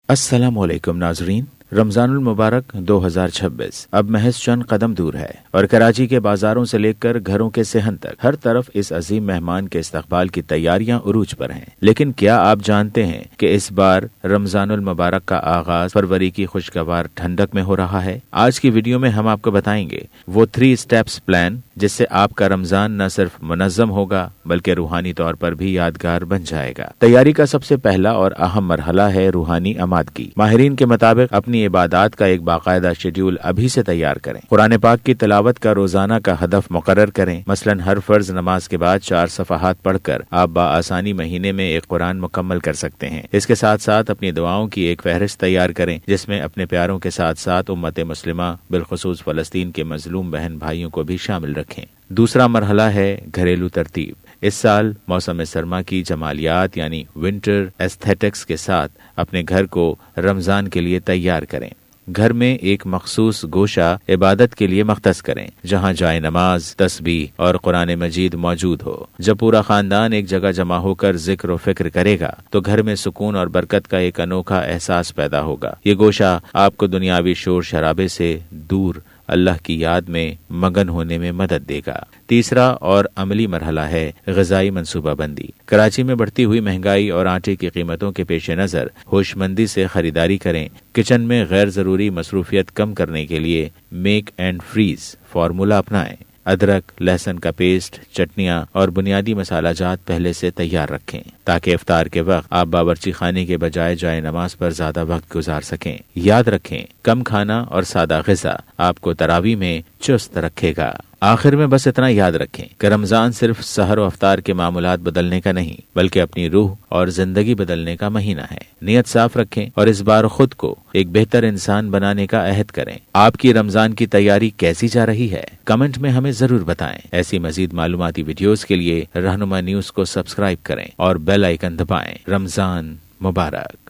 السلام علیکم ناظرین، رمضان المبارک 2026 اب محض چند قدم دور ہے اور کراچی کے بازاروں سے لے کر گھروں کے صحن تک ہر طرف اس عظیم مہمان کے استقبال کی تیاریاں عروج پر ہیں۔ لیکن کیا آپ جانتے ہیں کہ اس بار رمضان المبارک کا آغاز فروری کی خوشگوار ٹھنڈک میں ہو رہا ہے؟ آج کی ویڈیو میں ہم آپ کو بتائیں گے وہ 3 اسٹیپس پلان جس سے آپ کا رمضان نہ صرف منظم ہوگا بلکہ روحانی طور پر بھی یادگار بن جائے گا۔ تیاری کا سب سے پہلا اور اہم مرحلہ ہے روحانی آمادگی۔ ماہرین کے مطابق اپنی عبادات کا ایک باقاعدہ شیڈیول ابھی سے تیار کریں۔ قرآن پاک کی تلاوت کا روزانہ کا ہدف مقرر کریں۔ مثلاً ہر فرض نماز کے بعد 4 صفحات پڑھ کر آپ بآسانی مہینے میں ایک قرآن مکمل کر سکتے ہیں۔ اس کے ساتھ ساتھ اپنی دعاؤں کی ایک فہرست تیار کریں جس میں اپنے پیاروں کے ساتھ ساتھ امت مسلمہ بالخصوص فلسطین کے مظلوم بہن بھائیوں کو بھی شامل رکھیں۔ دوسرا مرحلہ ہے گھریلو ترتیب۔ اس سال موسم سرما کی جمالیات یعنی ونٹر ایستھیٹکس کے ساتھ اپنے گھر کو رمضان کے لیے تیار کریں۔ گھر میں ایک مخصوص گوشہ عبادت کے لیے مختص کریں جہاں جائے نماز، تسبیح اور قرآن مجید موجود ہو۔ جب پورا خاندان ایک جگہ جمع ہو کر ذکر و فکر کرے گا تو گھر میں سکون اور برکت کا ایک انوکھا احساس پیدا ہوگا۔ یہ گوشہ آپ کو دنیاوی شور شرابے سے دور اللہ کی یاد میں مگن ہونے میں مدد دے گا۔ تیسرا اور عملی مرحلہ ہے غذائی منصوبہ بندی۔ کراچی میں بڑھتی ہوئی مہنگائی اور آٹے کی قیمتوں کے پیش نظر ہوش مندی سے خریداری کریں۔ کچن میں غیر ضروری مصروفیت کم کرنے کے لیے میک اینڈ فریز فارمولا اپنائیں۔ ادرک، لہسن کا پیسٹ، چٹنیاں اور بنیادی مسالہ جات پہلے سے تیار رکھیں تاکہ افطار کے وقت آپ باورچی خانے کے بجائے جائے نماز پر زیادہ وقت گزار سکیں۔ یاد رکھیں، کم کھانا اور سادہ غذا آپ کو تراویح میں چست رکھے گا۔ آخر میں بس اتنا یاد رکھیں کہ رمضان صرف سحر و افطار کے معمولات بدلنے کا نہیں بلکہ اپنی روح اور زندگی بدلنے کا مہینہ ہے۔ نیت صاف رکھیں اور اس بار خود کو ایک بہتر انسان بنانے کا عہد کریں۔ آپ کی رمضان کی تیاری کیسی جا رہی ہے؟ کمنٹ میں ہمیں ضرور بتائیں۔ ایسی مزید معلوماتی ویڈیوز کے لیے رہنما نیوز کو سبسکرائب کریں اور بیل آئیکن دبائیں۔ رمضان مبارک۔